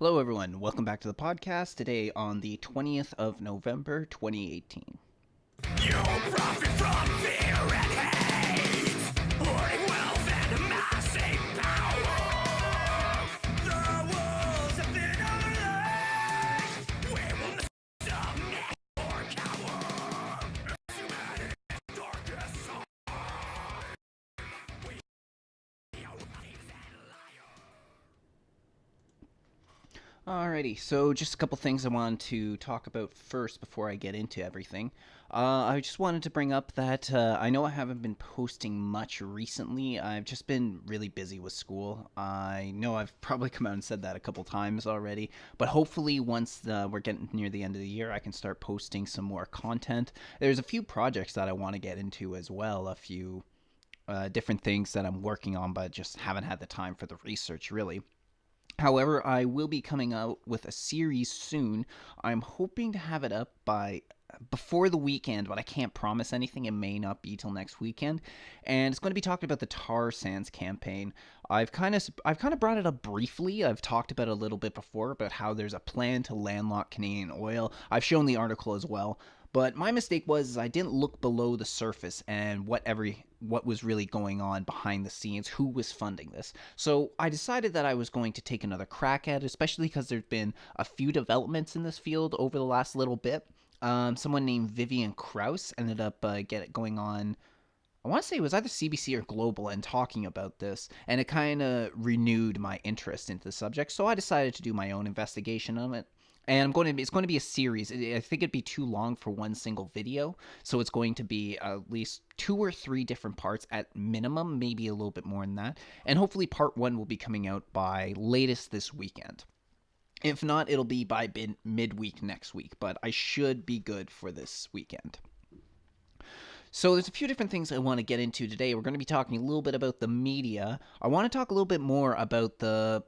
Hello, everyone. Welcome back to the podcast today on the 20th of November, 2018. You profit from fear and hate, hoarding wealth and amassing power. The walls have been unleashed. We will not submit or cower. As humanity's darkest side, we are liars and liars. Alrighty, so just a couple things I wanted to talk about first before I get into everything. I just wanted to bring up that I know I haven't been posting much recently. I've just been really busy with school. I know I've probably come out and said that a couple times already, but hopefully once we're getting near the end of the year, I can start posting some more content. There's a few projects that I want to get into as well, a few different things that I'm working on, but just haven't had the time for the research really. However, I will be coming out with a series soon. I'm hoping to have it up by before the weekend, but I can't promise anything. It may not be till next weekend. And it's going to be talking about the tar sands campaign. I've kind of brought it up briefly. I've talked about it a little bit before about how there's a plan to landlock Canadian oil. I've shown the article as well. But my mistake was I didn't look below the surface and what was really going on behind the scenes, who was funding this. So I decided that I was going to take another crack at it, especially because there's been a few developments in this field over the last little bit. Someone named Vivian Krause ended up going on. I want to say it was either CBC or Global and talking about this, and it kind of renewed my interest into the subject. So I decided to do my own investigation on it. And it's going to be a series. I think it'd be too long for one single video, so it's going to be at least 2 or 3 different parts at minimum, maybe a little bit more than that. And hopefully part 1 will be coming out by latest this weekend. If not, it'll be by midweek next week, but I should be good for this weekend. So there's a few different things I want to get into today. We're going to be talking a little bit about the media. I want to talk a little bit more about the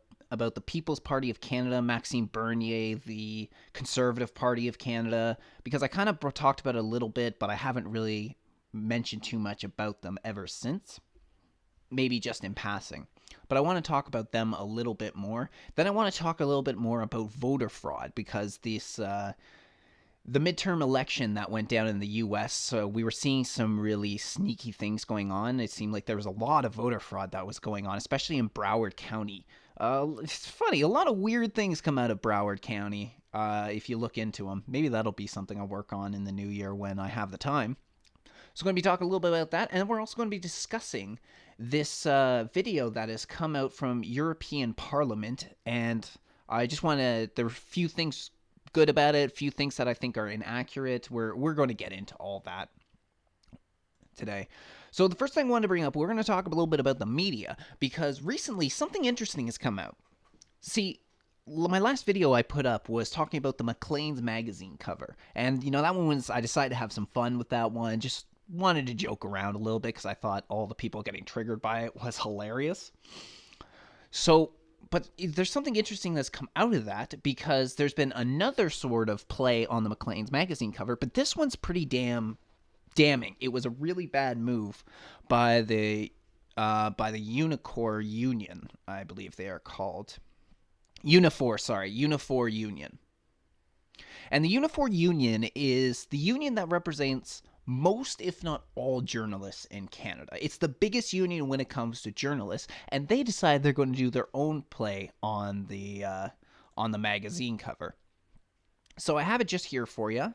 People's Party of Canada, Maxime Bernier, the Conservative Party of Canada, because I kind of talked about it a little bit, but I haven't really mentioned too much about them ever since. Maybe just in passing. But I want to talk about them a little bit more. Then I want to talk a little bit more about voter fraud, because the midterm election that went down in the U.S., so we were seeing some really sneaky things going on. It seemed like there was a lot of voter fraud that was going on, especially in Broward County. It's funny, a lot of weird things come out of Broward County if you look into them. Maybe that'll be something I'll work on in the new year when I have the time. So we're going to be talking a little bit about that, and we're also going to be discussing this video that has come out from European Parliament, and I just want to, there are a few things good about it, a few things that I think are inaccurate. We're going to get into all that today. So the first thing I wanted to bring up, we're going to talk a little bit about the media, because recently something interesting has come out. See, my last video I put up was talking about the Maclean's magazine cover, and that one was, I decided to have some fun with that one, just wanted to joke around a little bit because I thought all the people getting triggered by it was hilarious. So, but there's something interesting that's come out of that, because there's been another sort of play on the Maclean's magazine cover, but this one's pretty damning. It was a really bad move by the Unifor Union, I believe they are called. Unifor Union. And the Unifor Union is the union that represents most, if not all, journalists in Canada. It's the biggest union when it comes to journalists, and they decide they're going to do their own play on the magazine cover. So I have it just here for you.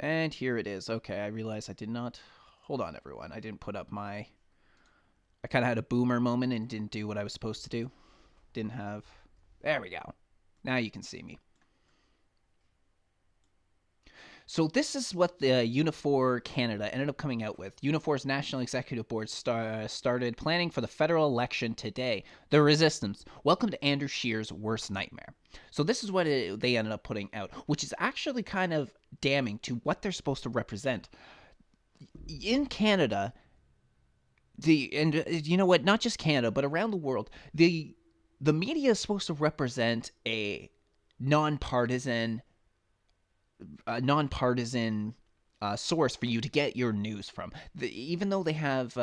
And here it is. Okay, I realized I did not... Hold on, everyone. I didn't put up my... I kind of had a boomer moment and didn't do what I was supposed to do. Didn't have... There we go. Now you can see me. So this is what the Unifor Canada ended up coming out with. Unifor's National Executive Board started planning for the federal election today. The resistance. Welcome to Andrew Scheer's worst nightmare. So this is what they ended up putting out, which is actually kind of damning to what they're supposed to represent. In Canada, and you know what, not just Canada, but around the world, the media is supposed to represent a nonpartisan source for you to get your news from. Even though they have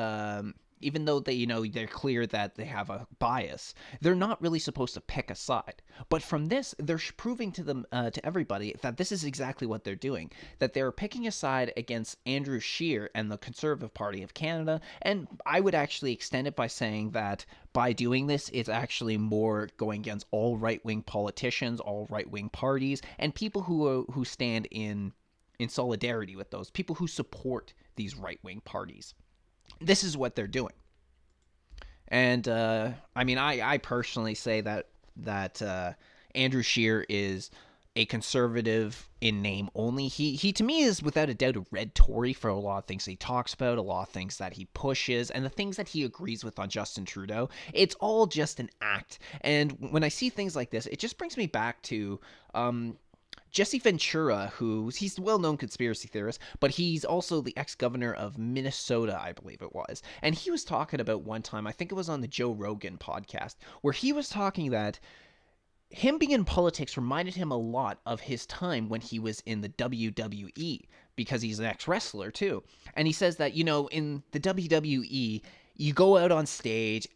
even though they're clear that they have a bias, they're not really supposed to pick a side. But from this, they're proving to them to everybody that this is exactly what they're doing. That they're picking a side against Andrew Scheer and the Conservative Party of Canada, and I would actually extend it by saying that by doing this, it's actually more going against all right-wing politicians, all right-wing parties, and people who stand in solidarity with those people who support these right-wing parties. This is what they're doing. And I mean, I personally say that Andrew Scheer is a conservative in name only. He to me is without a doubt a red Tory for a lot of things he talks about, a lot of things that he pushes, and the things that he agrees with on Justin Trudeau. It's all just an act. And when I see things like this, it just brings me back to Jesse Ventura, he's a well-known conspiracy theorist, but he's also the ex-governor of Minnesota, I believe it was. And he was talking about one time, I think it was on the Joe Rogan podcast, where he was talking that him being in politics reminded him a lot of his time when he was in the WWE, because he's an ex-wrestler too. And he says that, in the WWE, you go out on stage,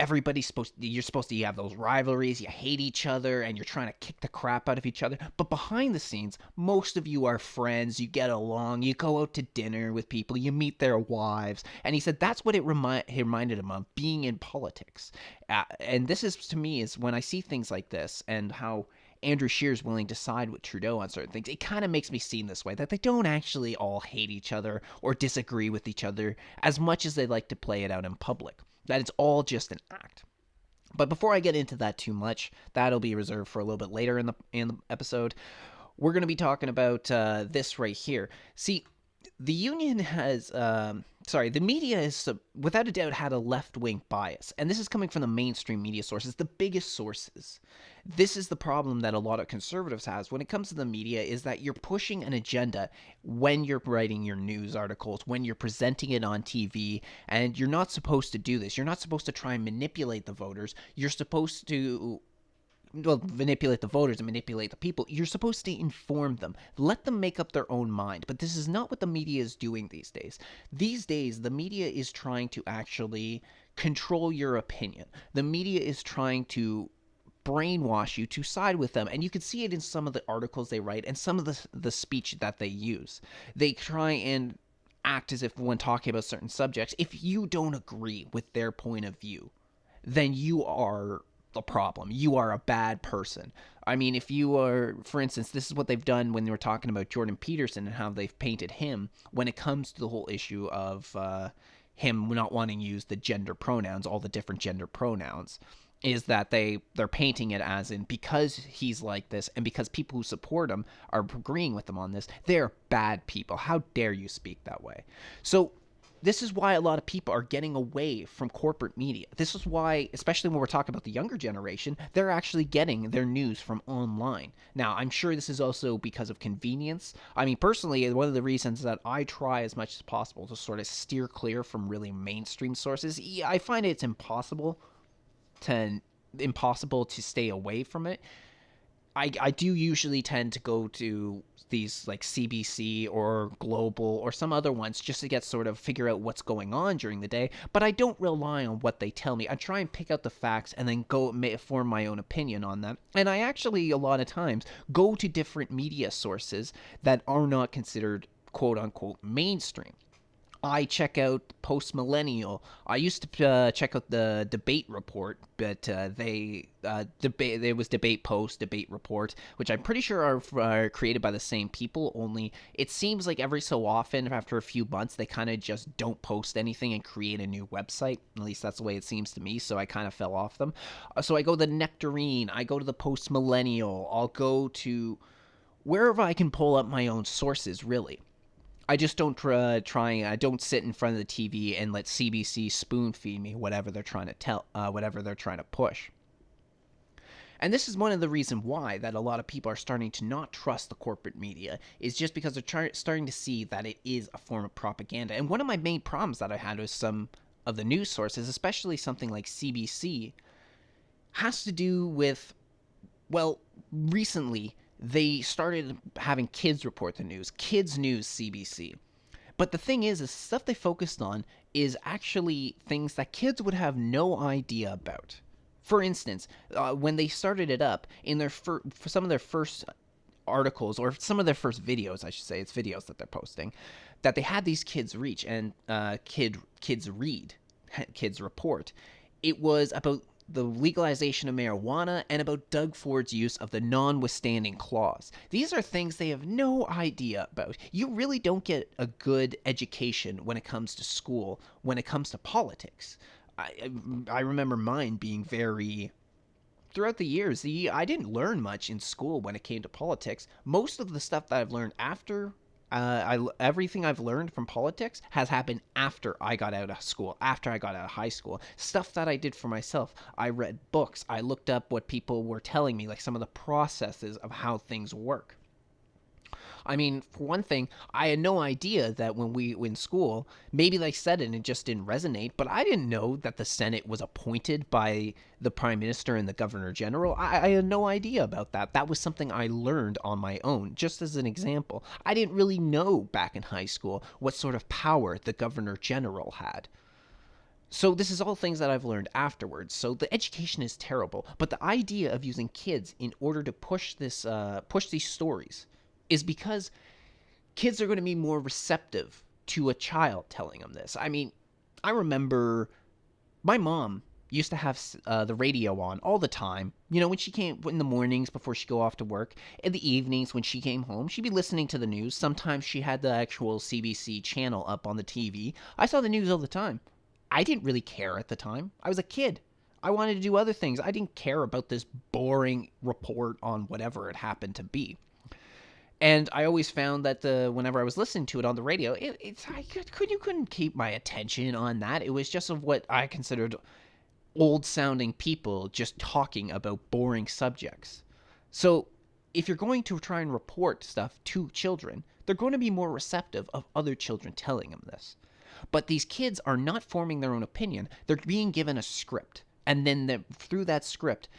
you're supposed to have those rivalries, you hate each other, and you're trying to kick the crap out of each other. But behind the scenes, most of you are friends, you get along, you go out to dinner with people, you meet their wives. And he said that's what it reminded him of, being in politics. And this is, to me, is when I see things like this and how Andrew Scheer is willing to side with Trudeau on certain things, it kind of makes me seem this way, that they don't actually all hate each other or disagree with each other as much as they like to play it out in public. That it's all just an act. But before I get into that too much, that'll be reserved for a little bit later in the episode. We're going to be talking about this right here. See, the union has, the media has, without a doubt, had a left-wing bias. And this is coming from the mainstream media sources, the biggest sources. This is the problem that a lot of conservatives has when it comes to the media, is that you're pushing an agenda when you're writing your news articles, when you're presenting it on TV, and you're not supposed to do this. You're not supposed to try and manipulate the voters. You're supposed to manipulate the voters and manipulate the people. You're supposed to inform them. Let them make up their own mind. But this is not what the media is doing these days. These days, the media is trying to actually control your opinion. The media is trying to brainwash you to side with them, and you can see it in some of the articles they write and some of the speech that they use. They try and act as if, when talking about certain subjects, if you don't agree with their point of view, then you are the problem. You are a bad person. I mean, if you are, for instance, this is what they've done when they were talking about Jordan Peterson and how they've painted him when it comes to the whole issue of him not wanting to use the gender pronouns, all the different gender pronouns, is that they're painting it as in, because he's like this and because people who support him are agreeing with him on this, they're bad people. How dare you speak that way? So this is why a lot of people are getting away from corporate media. This is why, especially when we're talking about the younger generation, they're actually getting their news from online. Now, I'm sure this is also because of convenience. I mean, personally, one of the reasons that I try as much as possible to sort of steer clear from really mainstream sources, I find it's impossible to stay away from it. I do usually tend to go to these like CBC or Global or some other ones just to get sort of figure out what's going on during the day, but I don't rely on what they tell me. I try and pick out the facts and then go form my own opinion on them. And I actually, a lot of times, go to different media sources that are not considered quote unquote mainstream. I check out Post Millennial. I used to check out the Debate Report, but there was Debate Post, Debate Report, which I'm pretty sure are created by the same people. Only it seems like every so often, after a few months, they kind of just don't post anything and create a new website. At least that's the way it seems to me. So I kind of fell off them. So I go to the Nectarine. I go to the Post Millennial. I'll go to wherever I can pull up my own sources. Really. I just don't I don't sit in front of the TV and let CBC spoon feed me whatever they're trying to push. And this is one of the reasons why that a lot of people are starting to not trust the corporate media, is just because they're starting to see that it is a form of propaganda. And one of my main problems that I had with some of the news sources, especially something like CBC, has to do with, well, recently they started having kids report the news, Kids News CBC. But the thing is stuff they focused on is actually things that kids would have no idea about. For instance, when they started it up in their for some of their first articles, or some of their first videos, I should say, it's videos that they're posting, that they had these kids reach and kids read, kids report. It was about the legalization of marijuana and about Doug Ford's use of the notwithstanding clause. These are things they have no idea about. You really don't get a good education when it comes to school, when it comes to politics. I remember mine being very throughout the years, I didn't learn much in school when it came to politics. Most of the stuff that I've learned after, everything I've learned from politics has happened after I got out of school, after I got out of high school. Stuff that I did for myself. I read books. I looked up what people were telling me, like some of the processes of how things work. I mean, for one thing, I had no idea that when we were in school, maybe they said it and it just didn't resonate, but I didn't know that the Senate was appointed by the Prime Minister and the Governor General. I had no idea about that. That was something I learned on my own. Just as an example, I didn't really know back in high school what sort of power the Governor General had. So this is all things that I've learned afterwards. So the education is terrible, but the idea of using kids in order to push these stories is because kids are going to be more receptive to a child telling them this. I mean, I remember my mom used to have the radio on all the time. You know, when she came in the mornings before she'd go off to work, in the evenings when she came home, she'd be listening to the news. Sometimes she had the actual CBC channel up on the TV. I saw the news all the time. I didn't really care at the time. I was a kid. I wanted to do other things. I didn't care about this boring report on whatever it happened to be. And I always found that whenever I was listening to it on the radio, couldn't keep my attention on that. It was just of what I considered old-sounding people just talking about boring subjects. So if you're going to try and report stuff to children, they're going to be more receptive of other children telling them this. But these kids are not forming their own opinion. They're being given a script. And then through that script,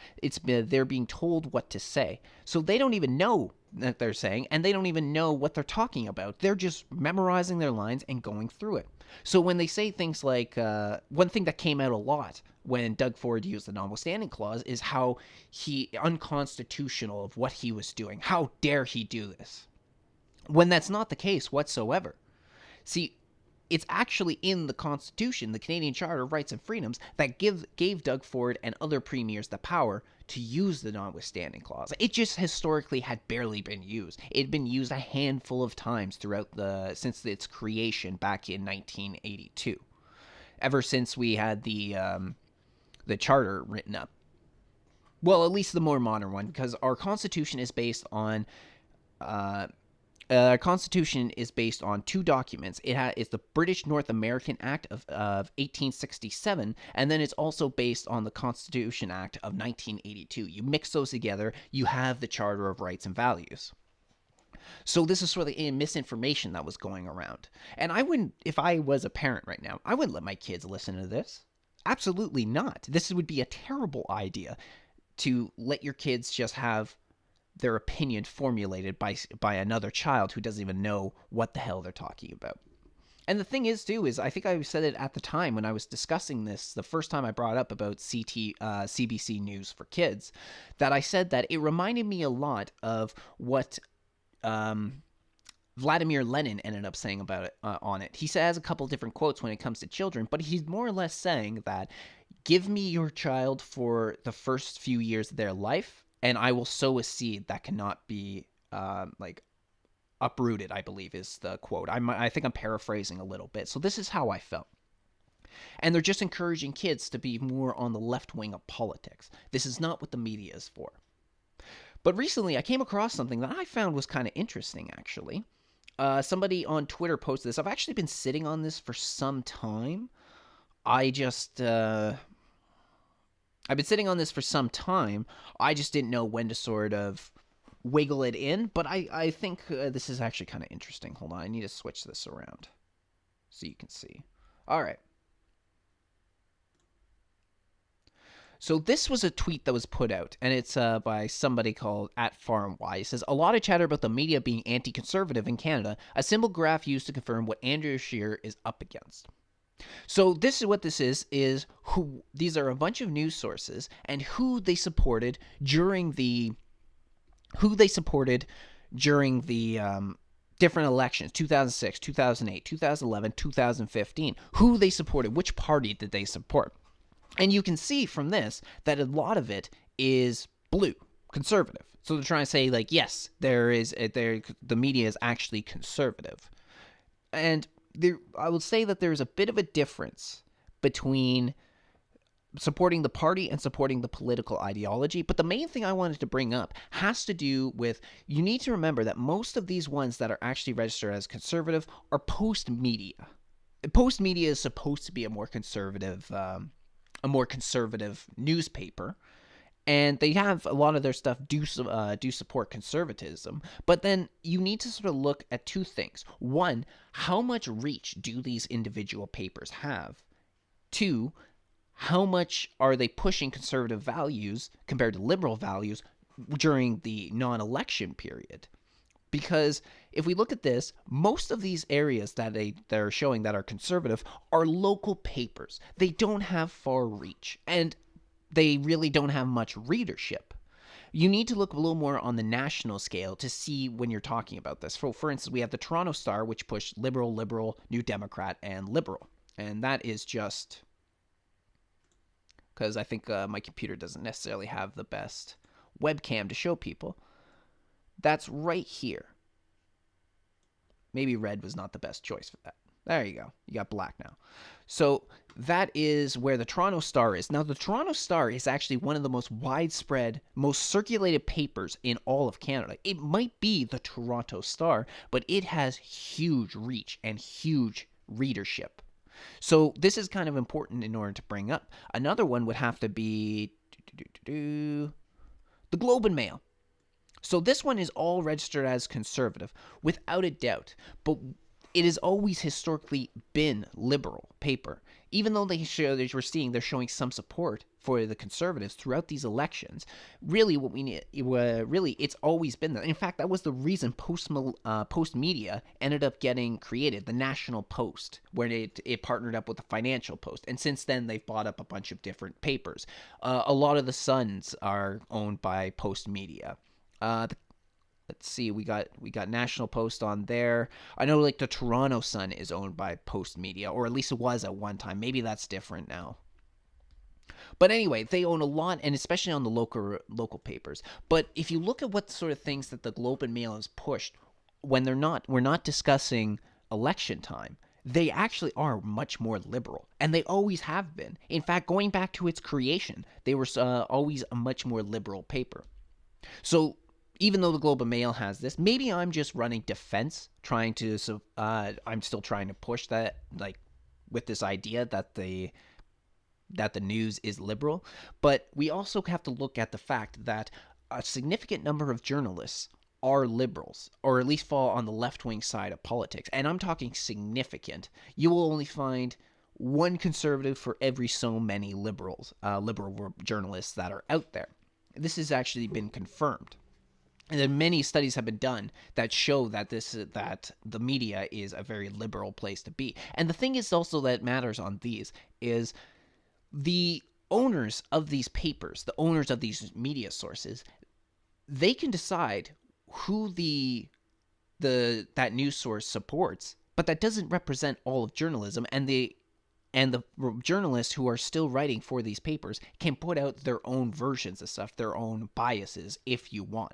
they're being told what to say. So they don't even know that they're saying, and they don't even know what they're talking about. They're just memorizing their lines and going through it. So when they say things like, one thing that came out a lot when Doug Ford used the notwithstanding clause is how unconstitutional of what he was doing. How dare he do this? When that's not the case whatsoever. See, it's actually in the Constitution, the Canadian Charter of Rights and Freedoms, that gave Doug Ford and other premiers the power to use the notwithstanding clause. It just historically had barely been used. It had been used a handful of times since its creation back in 1982. Ever since we had the charter written up. Well, at least the more modern one, because our Constitution is based on our Constitution is based on two documents. It's the British North American Act of 1867, and then it's also based on the Constitution Act of 1982. You mix those together, you have the Charter of Rights and Values. So this is sort of the misinformation that was going around. And I wouldn't, if I was a parent right now, I wouldn't let my kids listen to this. Absolutely not. This would be a terrible idea to let your kids just have their opinion formulated by another child who doesn't even know what the hell they're talking about. And the thing is, too, is I think I said it at the time when I was discussing this, the first time I brought up about CBC News for Kids, that I said that it reminded me a lot of what Vladimir Lenin ended up saying about it on it. He has a couple different quotes when it comes to children, but he's more or less saying that give me your child for the first few years of their life, and I will sow a seed that cannot be uprooted, I believe is the quote. I think I'm paraphrasing a little bit. So this is how I felt. And they're just encouraging kids to be more on the left wing of politics. This is not what the media is for. But recently I came across something that I found was kind of interesting, actually. Somebody on Twitter posted this. I've actually been sitting on this for some time. I've been sitting on this for some time. I just didn't know when to sort of wiggle it in, but I think this is actually kind of interesting. Hold on, I need to switch this around so you can see. All right. So this was a tweet that was put out, and it's by somebody called @FarmY. It says, a lot of chatter about the media being anti-conservative in Canada, a simple graph used to confirm what Andrew Scheer is up against. So this is what this is who these are a bunch of news sources and who they supported during the different elections, 2006, 2008, 2011, 2015, who they supported, which party did they support. And you can see from this that a lot of it is blue, conservative. So they're trying to say, like, yes, the media is actually conservative. And I will say that there's a bit of a difference between supporting the party and supporting the political ideology. But the main thing I wanted to bring up has to do with, you need to remember that most of these ones that are actually registered as conservative are post media. Post media is supposed to be a more conservative newspaper, and they have a lot of their stuff do support conservatism. But then you need to sort of look at two things. One, how much reach do these individual papers have? Two, how much are they pushing conservative values compared to liberal values during the non-election period? Because if we look at this, most of these areas that they're showing that are conservative are local papers. They don't have far reach, and they really don't have much readership. You need to look a little more on the national scale to see when you're talking about this. For instance, we have the Toronto Star, which pushed Liberal, New Democrat, and Liberal. And that is just because I think my computer doesn't necessarily have the best webcam to show people. That's right here. Maybe red was not the best choice for that. There you go. You got black now. So that is where the Toronto Star is. Now, the Toronto Star is actually one of the most widespread, most circulated papers in all of Canada. It might be the Toronto Star, but it has huge reach and huge readership. So this is kind of important in order to bring up. Another one would have to be the Globe and Mail. So this one is all registered as conservative, without a doubt. But it has always historically been liberal paper. Even though they're showing some support for the conservatives throughout these elections, really what we need, it's always been that. In fact, that was the reason Post Media ended up getting created, the National Post, where it partnered up with the Financial Post. And since then, they've bought up a bunch of different papers. A lot of the Suns are owned by Post Media. Let's see, we got National Post on there. I know, like, the Toronto Sun is owned by Post Media, or at least it was at one time. Maybe that's different now. But anyway, they own a lot, and especially on the local papers. But if you look at what sort of things that the Globe and Mail has pushed, when we're not discussing election time, they actually are much more liberal, and they always have been. In fact, going back to its creation, they were always a much more liberal paper. So even though the Globe and Mail has this, maybe I'm just running defense, I'm still trying to push that, like, with this idea that the news is liberal. But we also have to look at the fact that a significant number of journalists are liberals, or at least fall on the left-wing side of politics. And I'm talking significant. You will only find one conservative for every so many liberal journalists that are out there. This has actually been confirmed. And then many studies have been done that show that that the media is a very liberal place to be. And the thing is also that matters on these is the owners of these papers, the owners of these media sources, they can decide who that news source supports, but that doesn't represent all of journalism. And the journalists who are still writing for these papers can put out their own versions of stuff, their own biases, if you want.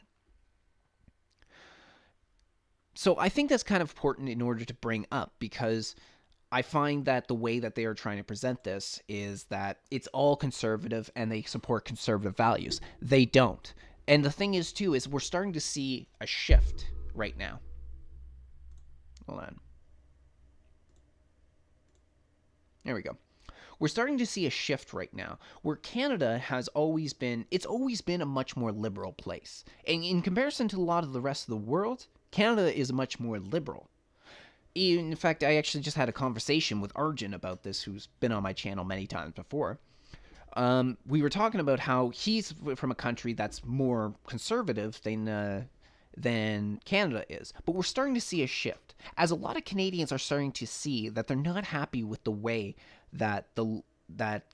So I think that's kind of important in order to bring up, because I find that the way that they are trying to present this is that it's all conservative and they support conservative values. They don't. And the thing is, too, is we're starting to see a shift right now. Hold on. There we go. We're starting to see a shift right now where Canada has always been a much more liberal place. And in comparison to a lot of the rest of the world, Canada is much more liberal. In fact, I actually just had a conversation with Arjun about this, who's been on my channel many times before. We were talking about how he's from a country that's more conservative than Canada is. But we're starting to see a shift as a lot of Canadians are starting to see that they're not happy with the way that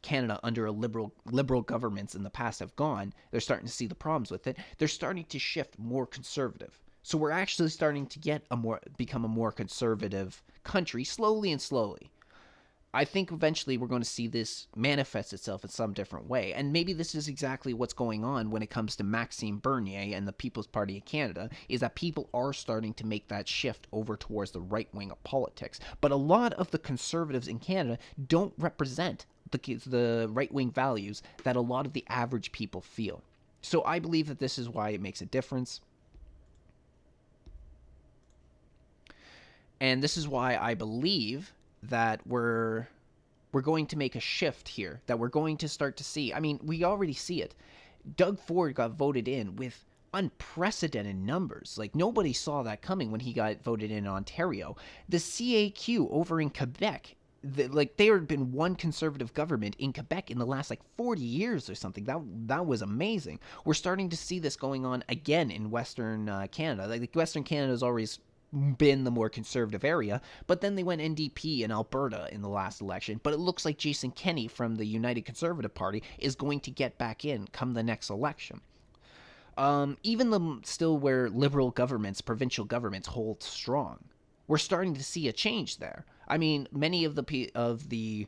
Canada under a liberal governments in the past have gone. They're starting to see the problems with it. They're starting to shift more conservative. So we're actually starting to become a more conservative country slowly and slowly. I think eventually we're going to see this manifest itself in some different way. And maybe this is exactly what's going on when it comes to Maxime Bernier and the People's Party of Canada, is that people are starting to make that shift over towards the right wing of politics. But a lot of the conservatives in Canada don't represent the right wing values that a lot of the average people feel. So I believe that this is why it makes a difference. And this is why I believe that we're going to make a shift here, that we're going to start to see. I mean, we already see it. Doug Ford got voted in with unprecedented numbers. Like, nobody saw that coming when he got voted in Ontario. The CAQ over in Quebec, there had been one conservative government in Quebec in the last 40 years or something. That was amazing. We're starting to see this going on again in Western Canada. Western Canada has always been the more conservative area, but then they went NDP in Alberta in the last election. But it looks like Jason Kenney from the United Conservative Party is going to get back in come the next election. Even still where liberal governments, provincial governments hold strong, we're starting to see a change there. I mean, many of the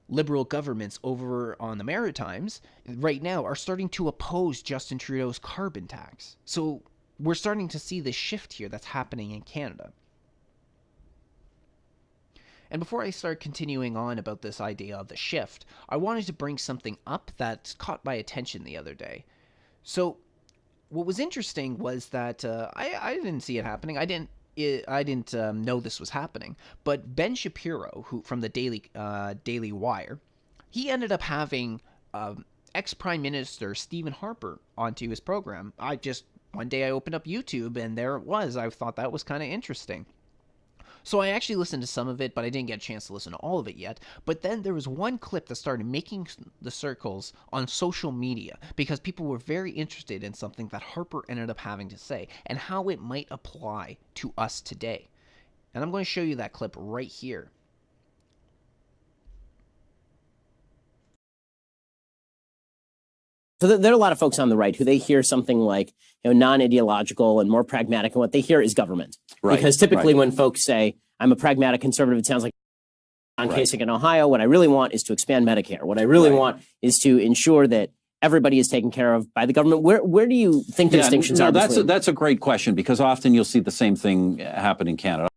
liberal governments over on the Maritimes right now are starting to oppose Justin Trudeau's carbon tax. So we're starting to see this shift here that's happening in Canada. And before I start continuing on about this idea of the shift, I wanted to bring something up that caught my attention the other day. So what was interesting was that I didn't see it happening. I didn't know this was happening. But Ben Shapiro, who from the Daily Wire, he ended up having ex-Prime Minister Stephen Harper onto his program. One day I opened up YouTube and there it was. I thought that was kind of interesting. So I actually listened to some of it, but I didn't get a chance to listen to all of it yet. But then there was one clip that started making the circles on social media because people were very interested in something that Harper ended up having to say and how it might apply to us today. And I'm going to show you that clip right here. So there are a lot of folks on the right who they hear something like, non-ideological and more pragmatic, and what they hear is government. Right, because typically when folks say, I'm a pragmatic conservative, it sounds like on Kasich in Ohio, what I really want is to expand Medicare. What I really want is to ensure that everybody is taken care of by the government. Where do you think the distinctions are? That's a great question, because often you'll see the same thing happen in Canada.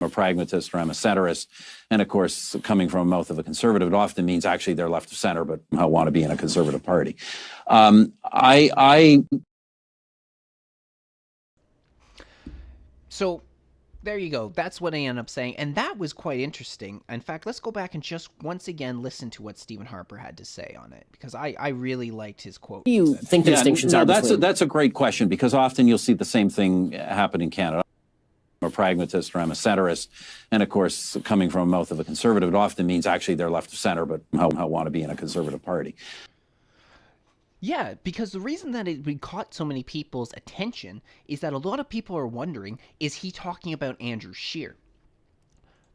I'm a pragmatist or I'm a centrist. And of course, coming from the mouth of a conservative, it often means actually they're left of center, but I want to be in a conservative party. So there you go. That's what I ended up saying. And that was quite interesting. In fact, let's go back and just once again listen to what Stephen Harper had to say on it, because I really liked his quote. What do you think the distinctions are? That's a great question, because often you'll see the same thing happen in Canada. I'm a pragmatist or I'm a centrist. And of course, coming from the mouth of a conservative, it often means actually they're left of center, but I want to be in a conservative party. Yeah, because the reason that we caught so many people's attention is that a lot of people are wondering, is he talking about Andrew Scheer?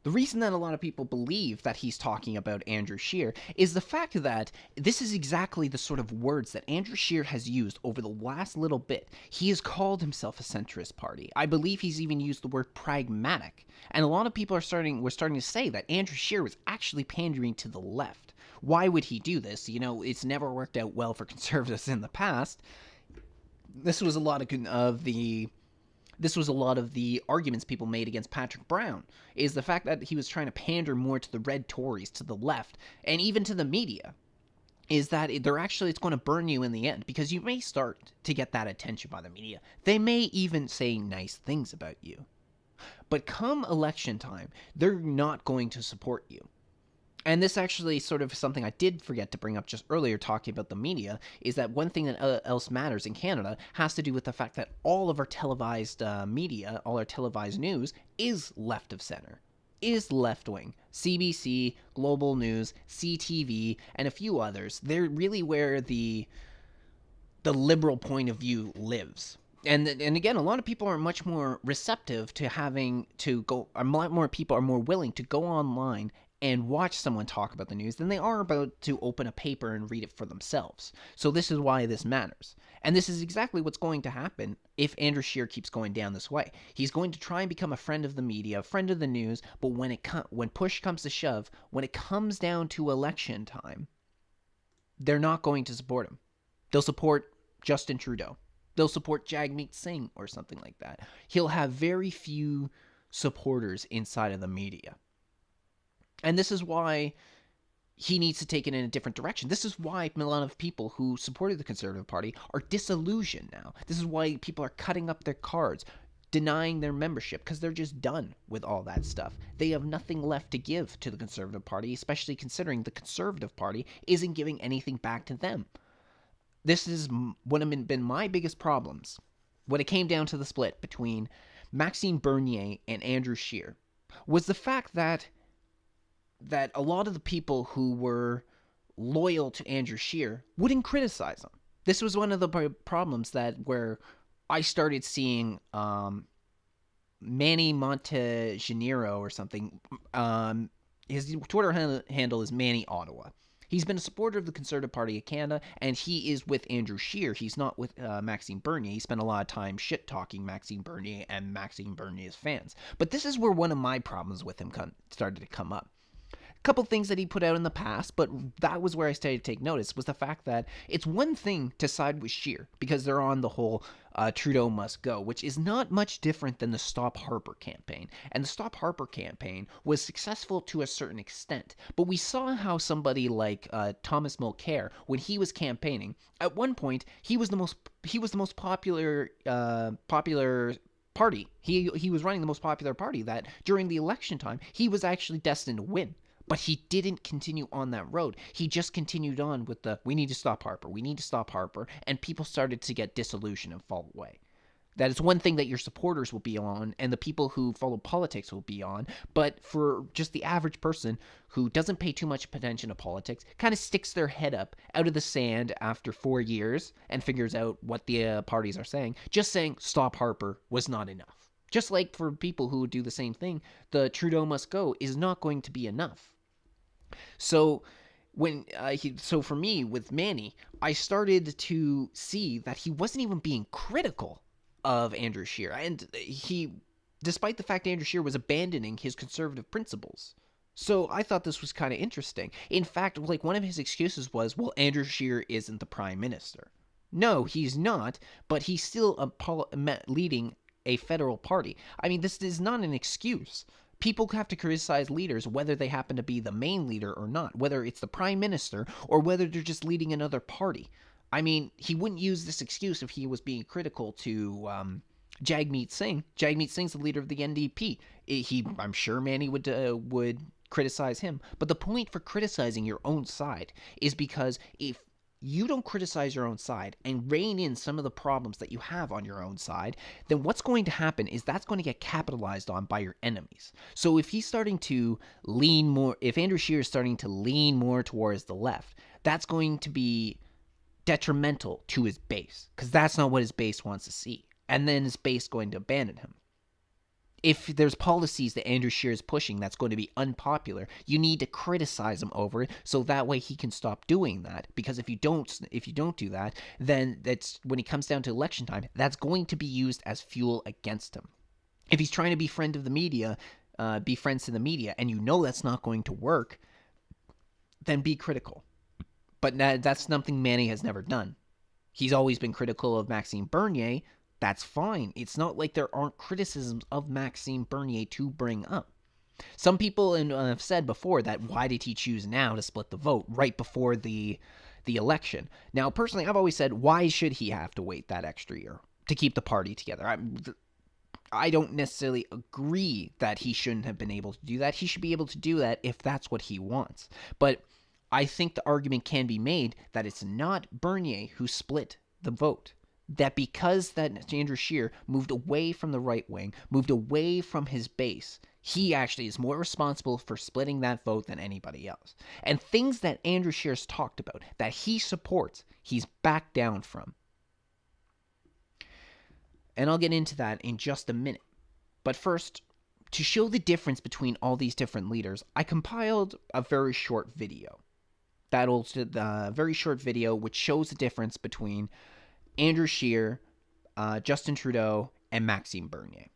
The reason that a lot of people believe that he's talking about Andrew Scheer is the fact that this is exactly the sort of words that Andrew Scheer has used over the last little bit. He has called himself a centrist party. I believe he's even used the word pragmatic. And a lot of people were starting to say that Andrew Scheer was actually pandering to the left. Why would he do this? It's never worked out well for conservatives in the past. This was a lot of the arguments people made against Patrick Brown, is the fact that he was trying to pander more to the red Tories, to the left, and even to the media, is that it's going to burn you in the end, because you may start to get that attention by the media. They may even say nice things about you. But come election time, they're not going to support you. And this actually sort of something I did forget to bring up just earlier talking about the media, is that one thing that else matters in Canada has to do with the fact that all of our televised media, all our televised news is left of center. is left-wing. CBC, Global News, CTV, and a few others. They're really where the liberal point of view lives. And again, a lot of people are much more receptive to having to go. A lot more people are more willing to go online and watch someone talk about the news than they are about to open a paper and read it for themselves. So this is why this matters. And this is exactly what's going to happen if Andrew Scheer keeps going down this way. He's going to try and become a friend of the media, a friend of the news, but when push comes to shove, when it comes down to election time, they're not going to support him. They'll support Justin Trudeau. They'll support Jagmeet Singh or something like that. He'll have very few supporters inside of the media. And this is why he needs to take it in a different direction. This is why a lot of people who supported the Conservative Party are disillusioned now. This is why people are cutting up their cards, denying their membership, because they're just done with all that stuff. They have nothing left to give to the Conservative Party, especially considering the Conservative Party isn't giving anything back to them. This is one of been my biggest problems when it came down to the split between Maxime Bernier and Andrew Scheer, was the fact that a lot of the people who were loyal to Andrew Scheer wouldn't criticize him. This was one of the problems where I started seeing Manny Montejanero or something. His Twitter handle is Manny Ottawa. He's been a supporter of the Conservative Party of Canada, and he is with Andrew Scheer. He's not with Maxime Bernier. He spent a lot of time shit-talking Maxime Bernier and Maxime Bernier's fans. But this is where one of my problems with him started to come up. Couple things that he put out in the past, but that was where I started to take notice, was the fact that it's one thing to side with Scheer because they're on the whole Trudeau must go, which is not much different than the Stop Harper campaign. And the Stop Harper campaign was successful to a certain extent, but we saw how somebody like Thomas Mulcair, when he was campaigning, at one point he was the most popular party. He was running the most popular party that during the election time he was actually destined to win. But he didn't continue on that road. He just continued on with we need to stop Harper. We need to stop Harper. And people started to get disillusioned and fall away. That is one thing that your supporters will be on and the people who follow politics will be on. But for just the average person who doesn't pay too much attention to politics, kind of sticks their head up out of the sand after 4 years and figures out what the parties are saying, just saying stop Harper was not enough. Just like for people who do the same thing, the Trudeau must go is not going to be enough. So for me with Manny, I started to see that he wasn't even being critical of Andrew Scheer, and despite the fact Andrew Scheer was abandoning his conservative principles. So I thought this was kind of interesting. In fact, like one of his excuses was, well, Andrew Scheer isn't the prime minister. No, he's not, but he's still leading a federal party. I mean, this is not an excuse. People have to criticize leaders whether they happen to be the main leader or not, whether it's the prime minister or whether they're just leading another party. I mean, he wouldn't use this excuse if he was being critical to Jagmeet Singh. Jagmeet Singh's the leader of the NDP. I'm sure Manny would criticize him. But the point for criticizing your own side is because if you don't criticize your own side and rein in some of the problems that you have on your own side, then what's going to happen is that's going to get capitalized on by your enemies. So if he's starting to lean more, if Andrew Scheer is starting to lean more towards the left, that's going to be detrimental to his base, because that's not what his base wants to see. And then his base is going to abandon him. If there's policies that Andrew Scheer is pushing that's going to be unpopular, you need to criticize him over it so that way he can stop doing that. Because if you don't do that, then that's when it comes down to election time, that's going to be used as fuel against him. If he's trying to be friend of the media, be friends to the media, and you know that's not going to work, then be critical. But that's something Manny has never done. He's always been critical of Maxime Bernier. That's fine. It's not like there aren't criticisms of Maxime Bernier to bring up. Some people have said before that why did he choose now to split the vote right before the election? Now, personally, I've always said, why should he have to wait that extra year to keep the party together? I don't necessarily agree that he shouldn't have been able to do that. He should be able to do that if that's what he wants. But I think the argument can be made that it's not Bernier who split the vote. That because that Andrew Scheer moved away from the right wing, moved away from his base, He actually is more responsible for splitting that vote than anybody else. And things that Andrew Scheer's talked about, that he supports, he's backed down from. And I'll get into that in just a minute. But first, to show the difference between all these different leaders, I compiled a very short video. Very short video which shows the difference between Andrew Scheer, Justin Trudeau, and Maxime Bernier.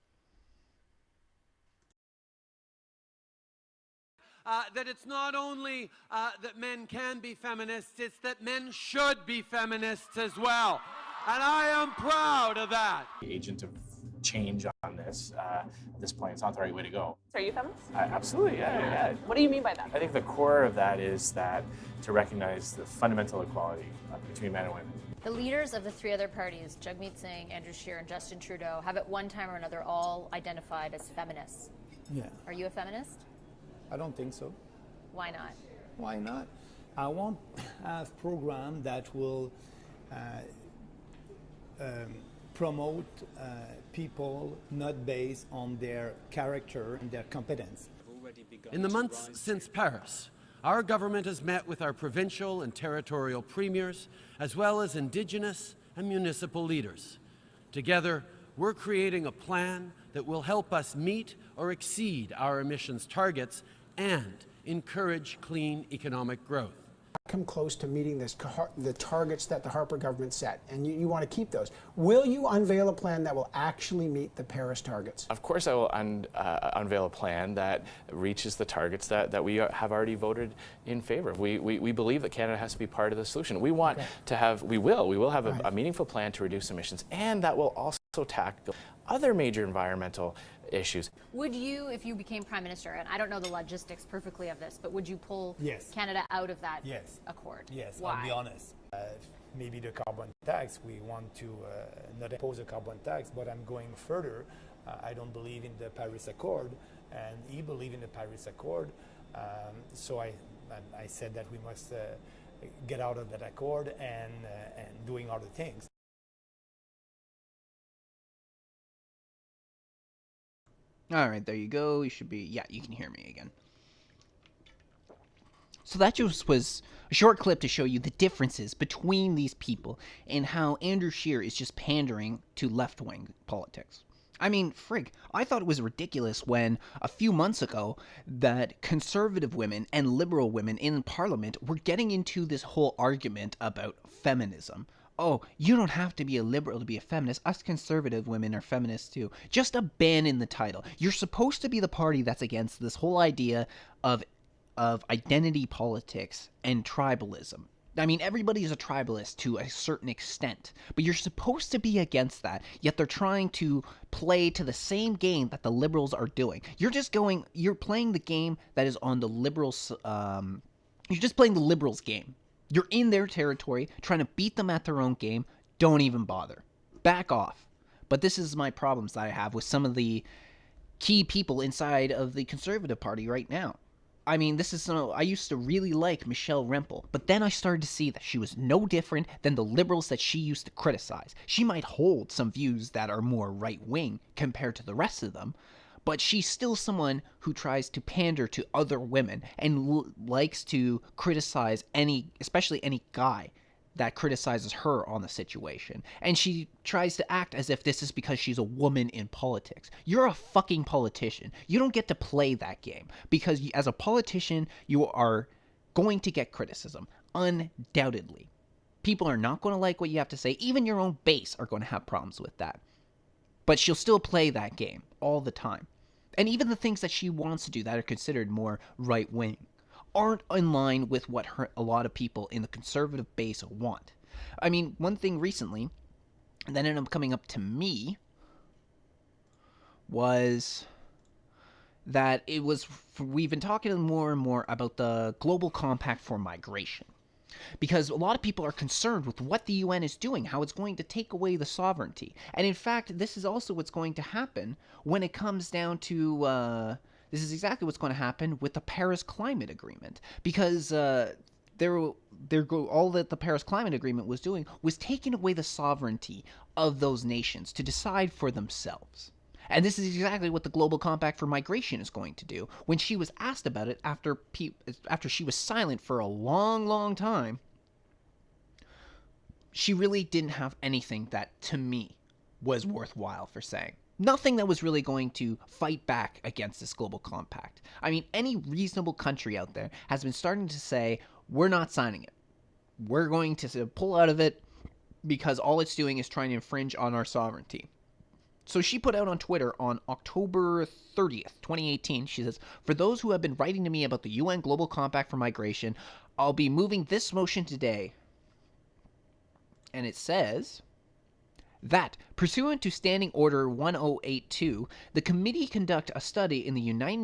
That it's not only that men can be feminists, it's that men should be feminists as well. And I am proud of that. Agent of change on this. At this point, it's not the right way to go. So are you feminist? Absolutely, yeah. What do you mean by that? I think the core of that is that to recognize the fundamental equality between men and women. The leaders of the three other parties, Jagmeet Singh, Andrew Scheer, and Justin Trudeau, have at one time or another all identified as feminists. Yeah, Are you a feminist? I don't think so. Why not? Why not? I want to have program that will promote people not based on their character and their competence. In the months since Paris, our government has met with our provincial and territorial premiers, as well as Indigenous and municipal leaders. Together, we're creating a plan that will help us meet or exceed our emissions targets and encourage clean economic growth. Come close to meeting the targets that the Harper government set, and you want to keep those. Will you unveil a plan that will actually meet the Paris targets? Of course I will unveil a plan that reaches the targets that we have already voted in favor of. We believe that Canada has to be part of the solution. We want to have, we will have a meaningful plan to reduce emissions, and that will also tackle other major environmental issues. Would you, if you became Prime Minister, and I don't know the logistics perfectly of this, but would you pull Canada out of that accord? Yes, Why? I'll be honest. Maybe the carbon tax, we want to not impose a carbon tax, but I'm going further. I don't believe in the Paris Accord, and he believes in the Paris Accord. So I said that we must get out of that accord and doing other things. All right, there you go. You should be, you can hear me again. So that just was a short clip to show you the differences between these people and how Andrew Scheer is just pandering to left-wing politics. I mean, frig, I thought it was ridiculous when a few months ago that conservative women and liberal women in Parliament were getting into this whole argument about feminism. Oh, you don't have to be a liberal to be a feminist. Us conservative women are feminists too. Just a ban in the title. You're supposed to be the party that's against this whole idea of identity politics and tribalism. I mean, everybody's a tribalist to a certain extent, but you're supposed to be against that, yet they're trying to play to the same game that the liberals are doing. You're playing the game that is on the liberals, you're just playing the liberals' game. You're in their territory, trying to beat them at their own game. Don't even bother. Back off. But this is my problems that I have with some of the key people inside of the Conservative Party right now. I mean, I used to really like Michelle Rempel, but then I started to see that she was no different than the liberals that she used to criticize. She might hold some views that are more right-wing compared to the rest of them, but she's still someone who tries to pander to other women and likes to criticize especially any guy that criticizes her on the situation. And she tries to act as if this is because she's a woman in politics. You're a fucking politician. You don't get to play that game because as a politician, you are going to get criticism, undoubtedly. People are not going to like what you have to say. Even your own base are going to have problems with that. But she'll still play that game all the time. And even the things that she wants to do that are considered more right-wing aren't in line with what a lot of people in the conservative base want. I mean, one thing recently that ended up coming up to me was that we've been talking more and more about the Global Compact for Migration. Because a lot of people are concerned with what the UN is doing, how it's going to take away the sovereignty. And in fact, this is also what's going to happen when it comes down to... this is exactly what's going to happen with the Paris Climate Agreement. Because all that the Paris Climate Agreement was doing was taking away the sovereignty of those nations to decide for themselves. And this is exactly what the Global Compact for Migration is going to do. When she was asked about it after she was silent for a long, long time, she really didn't have anything that, to me, was worthwhile for saying. Nothing that was really going to fight back against this global compact. I mean, any reasonable country out there has been starting to say, we're not signing it. We're going to pull out of it because all it's doing is trying to infringe on our sovereignty. So she put out on Twitter on October 30th, 2018, she says, for those who have been writing to me about the UN Global Compact for Migration, I'll be moving this motion today. And it says that, pursuant to Standing Order 1082, the committee conduct a study of the United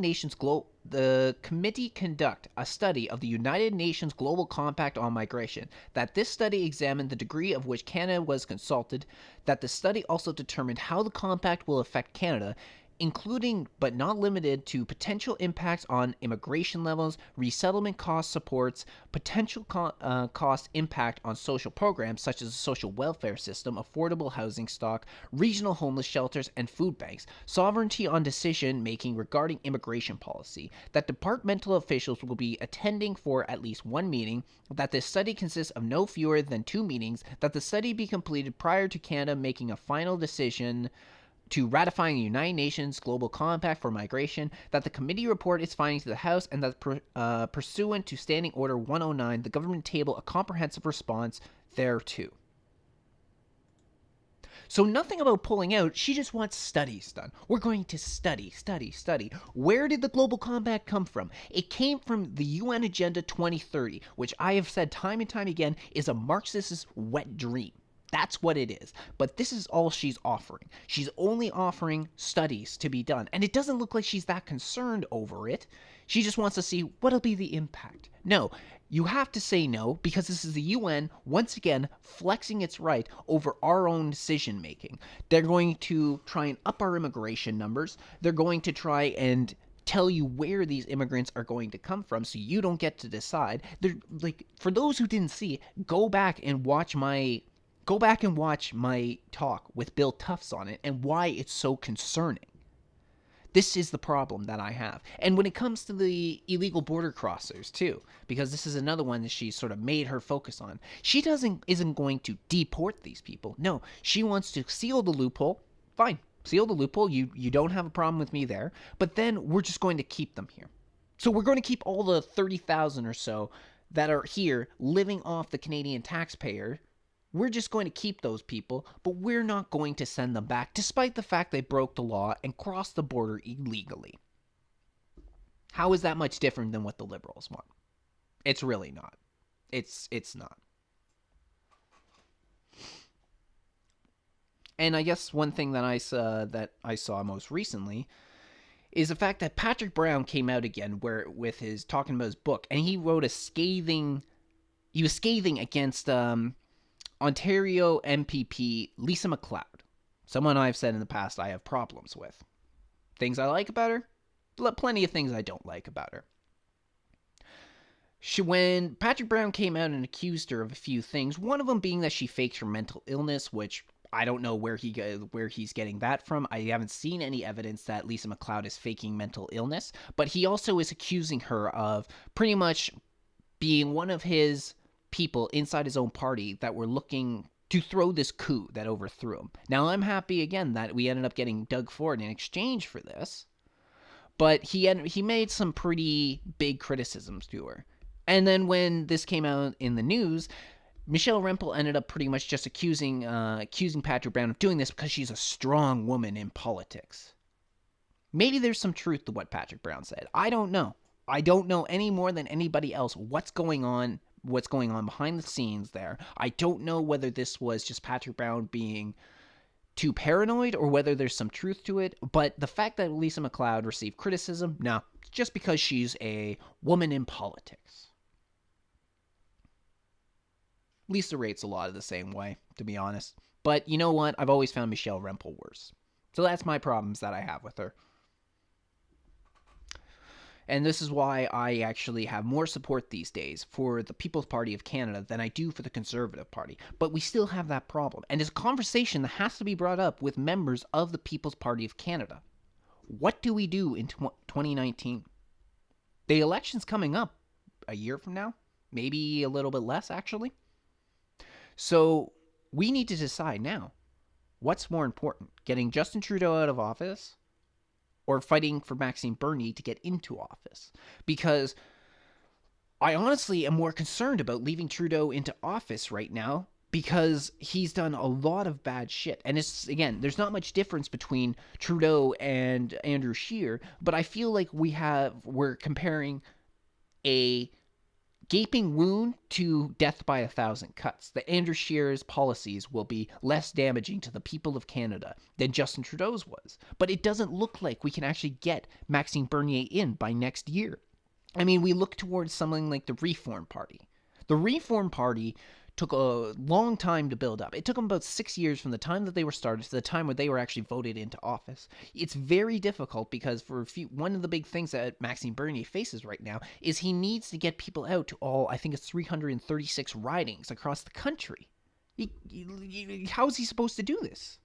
Nations Global Compact on Migration, that this study examined the degree of which Canada was consulted, that the study also determined how the compact will affect Canada, including but not limited to potential impacts on immigration levels, resettlement cost supports, potential cost impact on social programs such as the social welfare system, affordable housing stock, regional homeless shelters, and food banks, sovereignty on decision making regarding immigration policy, that departmental officials will be attending for at least one meeting, that this study consists of no fewer than 2 meetings, that the study be completed prior to Canada making a final decision to ratifying the United Nations Global Compact for Migration, that the committee report its findings to the House, and that pursuant to Standing Order 109, the government table a comprehensive response thereto. So nothing about pulling out, she just wants studies done. We're going to study. Where did the Global Compact come from? It came from the UN Agenda 2030, which I have said time and time again is a Marxist's wet dream. That's what it is. But this is all she's offering. She's only offering studies to be done. And it doesn't look like she's that concerned over it. She just wants to see what'll be the impact. No, you have to say no because this is the UN, once again, flexing its right over our own decision making. They're going to try and up our immigration numbers. They're going to try and tell you where these immigrants are going to come from so you don't get to decide. They're like, for those who didn't see it, go back and watch my talk with Bill Tufts on it and why it's so concerning. This is the problem that I have. And when it comes to the illegal border crossers, too, because this is another one that she sort of made her focus on, she isn't going to deport these people. No, she wants to seal the loophole. Fine, seal the loophole. You don't have a problem with me there. But then we're just going to keep them here. So we're going to keep all the 30,000 or so that are here living off the Canadian taxpayer. We're just going to keep those people, but we're not going to send them back, despite the fact they broke the law and crossed the border illegally. How is that much different than what the Liberals want? It's really not. It's not. And I guess one thing that I saw most recently is the fact that Patrick Brown came out again with his talking about his book, and he wrote he was scathing against Ontario MPP Lisa MacLeod, someone I've said in the past I have problems with. Things I like about her, plenty of things I don't like about her. When Patrick Brown came out and accused her of a few things, one of them being that she faked her mental illness, which I don't know where he's getting that from. I haven't seen any evidence that Lisa MacLeod is faking mental illness, but he also is accusing her of pretty much being one of his people inside his own party that were looking to throw this coup that overthrew him. Now, I'm happy again that we ended up getting Doug Ford in exchange for this, but he made some pretty big criticisms to her. And then when this came out in the news, Michelle Rempel ended up pretty much just accusing Patrick Brown of doing this because she's a strong woman in politics. Maybe there's some truth to what Patrick Brown said. I don't know. I don't know any more than anybody else what's going on behind the scenes there. I don't know whether this was just Patrick Brown being too paranoid or whether there's some truth to it, but the fact that Lisa MacLeod received criticism, no, just because she's a woman in politics. Lisa rates a lot of the same way, to be honest. But you know what? I've always found Michelle Rempel worse. So that's my problems that I have with her. And this is why I actually have more support these days for the People's Party of Canada than I do for the Conservative Party. But we still have that problem. And it's a conversation that has to be brought up with members of the People's Party of Canada. What do we do in 2019? The election's coming up a year from now, maybe a little bit less, actually. So we need to decide now, what's more important, getting Justin Trudeau out of office or fighting for Maxime Bernier to get into office? Because I honestly am more concerned about leaving Trudeau into office right now, because he's done a lot of bad shit. And it's, again, there's not much difference between Trudeau and Andrew Scheer, but I feel like we're comparing a gaping wound to death by 1,000 cuts. That Andrew Scheer's policies will be less damaging to the people of Canada than Justin Trudeau's was. But it doesn't look like we can actually get Maxime Bernier in by next year. I mean, we look towards something like the Reform Party. The Reform Party took a long time to build up. It took them about 6 years from the time that they were started to the time where they were actually voted into office. It's very difficult because one of the big things that Maxime Bernier faces right now is he needs to get people out to all, I think it's 336 ridings across the country. How is he supposed to do this?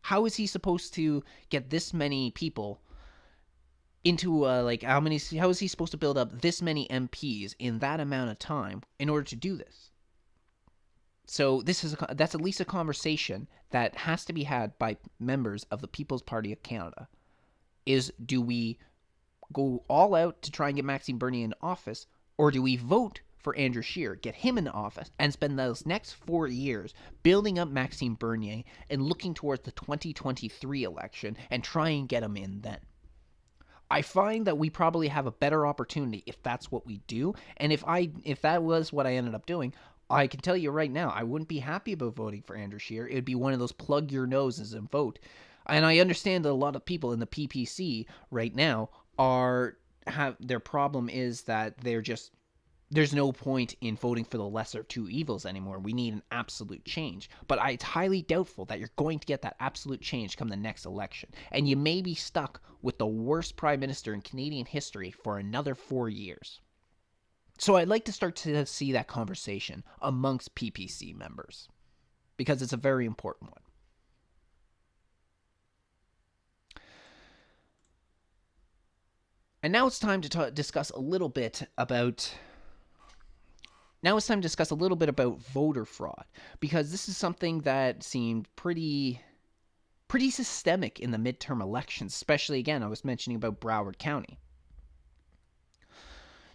How is he supposed to get this many people into how is he supposed to build up this many MPs in that amount of time in order to do this? So that's at least a conversation that has to be had by members of the People's Party of Canada. Is, do we go all out to try and get Maxime Bernier in office, or do we vote for Andrew Scheer, get him in office, and spend those next 4 years building up Maxime Bernier and looking towards the 2023 election and try and get him in then? I find that we probably have a better opportunity if that's what we do, and if that was what I ended up doing, I can tell you right now, I wouldn't be happy about voting for Andrew Scheer. It would be one of those plug your noses and vote. And I understand that a lot of people in the PPC right now their problem is that there's no point in voting for the lesser of two evils anymore. We need an absolute change. But it's highly doubtful that you're going to get that absolute change come the next election. And you may be stuck with the worst prime minister in Canadian history for another 4 years. So I'd like to start to see that conversation amongst PPC members, because it's a very important one. And now it's time to discuss a little bit about voter fraud, because this is something that seemed pretty systemic in the midterm elections, especially, again, I was mentioning about Broward County.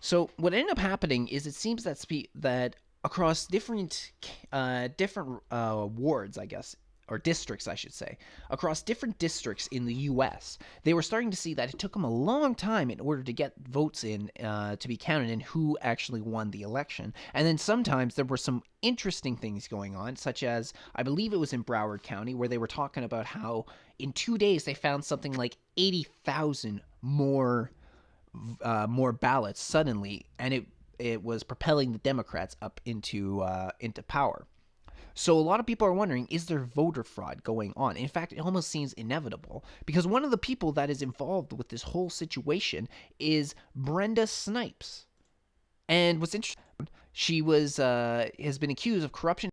So what ended up happening is it seems that across different wards, I guess, or districts, I should say, across different districts in the U.S., they were starting to see that it took them a long time in order to get votes in to be counted and who actually won the election. And then sometimes there were some interesting things going on, such as, I believe it was in Broward County, where they were talking about how in 2 days they found something like 80,000 more ballots suddenly, and it was propelling the Democrats up into power. So a lot of people are wondering, is there voter fraud going on? In fact, it almost seems inevitable, because one of the people that is involved with this whole situation is Brenda Snipes. And what's interesting, she has been accused of corruption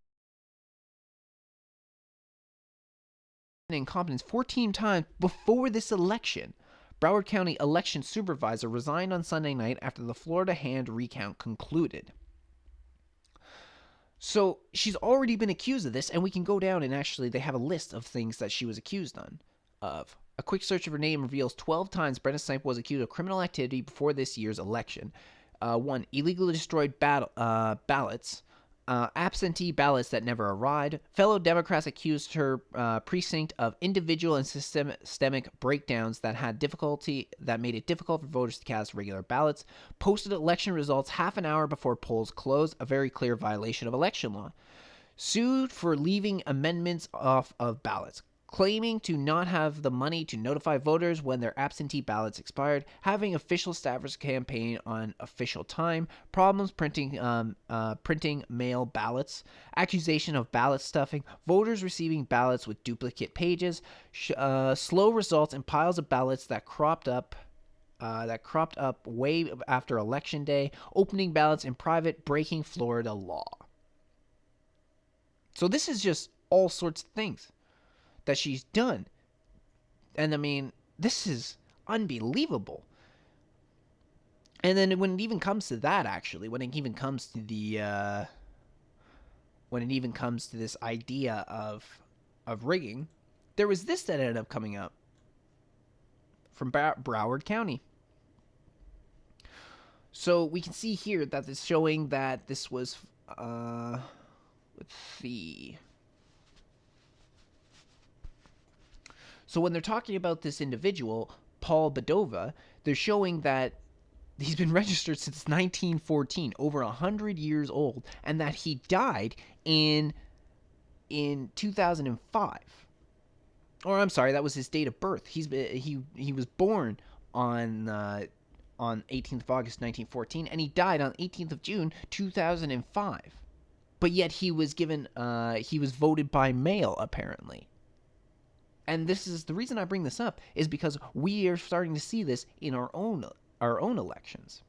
and incompetence 14 times before this election. Broward County election supervisor resigned on Sunday night after the Florida hand recount concluded. So she's already been accused of this, and we can go down and actually they have a list of things that she was accused of. A quick search of her name reveals 12 times Brenda Snipes was accused of criminal activity before this year's election. 1. Illegally destroyed ballots. Absentee ballots that never arrived. Fellow Democrats accused her precinct of individual and systemic breakdowns that made it difficult for voters to cast regular ballots. Posted election results half an hour before polls closed, a very clear violation of election law. Sued for leaving amendments off of ballots. Claiming to not have the money to notify voters when their absentee ballots expired, having official staffers campaign on official time, problems printing mail ballots, accusation of ballot stuffing, voters receiving ballots with duplicate pages, slow results and piles of ballots that cropped up that cropped up way after Election Day, opening ballots in private, breaking Florida law. So this is just all sorts of things that she's done. And I mean, this is unbelievable. And then when it even comes to that, actually, when it even comes to this idea of rigging, there was this that ended up coming up from Broward County. So we can see here that it's showing that this was, let's see. So when they're talking about this individual, Paul Badova, they're showing that he's been registered since 1914, over 100 years old, and that he died in 2005. Or I'm sorry, that was his date of birth. He was born on 18th of August 1914, and he died on 18th of June 2005. But yet he was voted by mail, apparently. And this is the reason I bring this up, is because we are starting to see this in our own elections.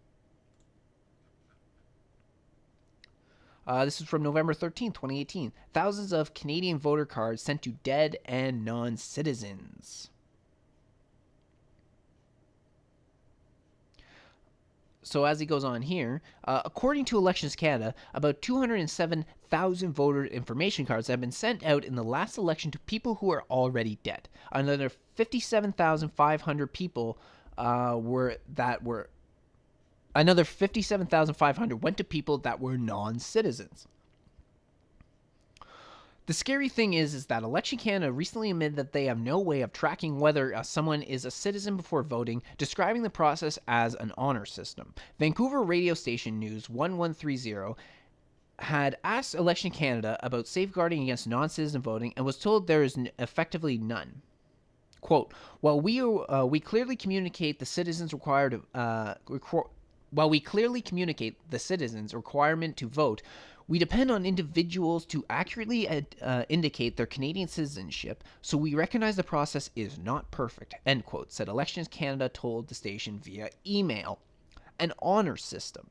This is from November 13th, 2018. Thousands of Canadian voter cards sent to dead and non-citizens. So as he goes on here, according to Elections Canada, about 207,000 voter information cards have been sent out in the last election to people who are already dead. Another 57,500 people Another 57,500 went to people that were non-citizens. The scary thing is that Election Canada recently admitted that they have no way of tracking whether someone is a citizen before voting, describing the process as an honor system. Vancouver radio station News 1130 had asked Election Canada about safeguarding against non-citizen voting and was told there is effectively none. Quote, while we clearly communicate the citizens' requirement to vote, we depend on individuals to accurately indicate their Canadian citizenship, so we recognize the process is not perfect, end quote, said Elections Canada told the station via email. An honor system.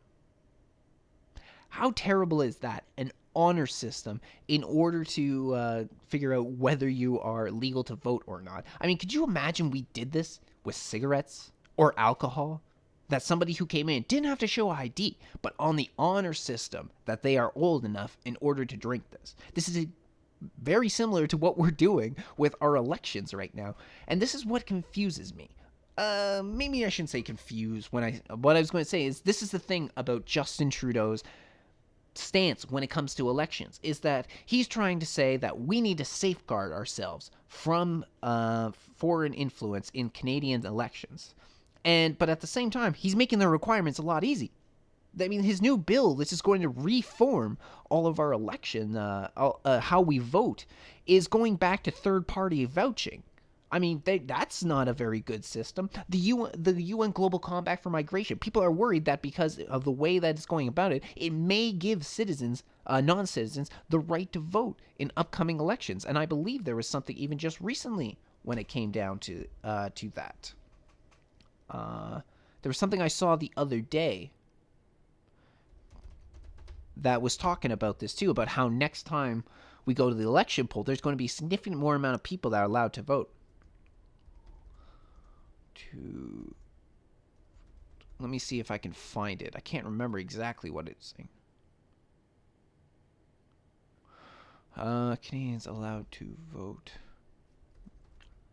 How terrible is that? An honor system in order to figure out whether you are legal to vote or not. I mean, could you imagine we did this with cigarettes or alcohol? That somebody who came in didn't have to show ID, but on the honor system that they are old enough in order to drink this. This is very similar to what we're doing with our elections right now. And this is what confuses me. Maybe I shouldn't say confused. What I was going to say is this is the thing about Justin Trudeau's stance when it comes to elections, is that he's trying to say that we need to safeguard ourselves from foreign influence in Canadian elections. But at the same time, he's making the requirements a lot easy. I mean, his new bill, which is going to reform all of our election, how we vote, is going back to third-party vouching. I mean, that's not a very good system. The UN Global Compact for Migration, people are worried that because of the way that it's going about it, it may give citizens, non-citizens, the right to vote in upcoming elections. And I believe there was something even just recently when it came down to that. There was something I saw the other day that was talking about this too, about how next time we go to the election poll, there's going to be a significant more amount of people that are allowed to vote. Let me see if I can find it. I can't remember exactly what it's saying. Canadians allowed to vote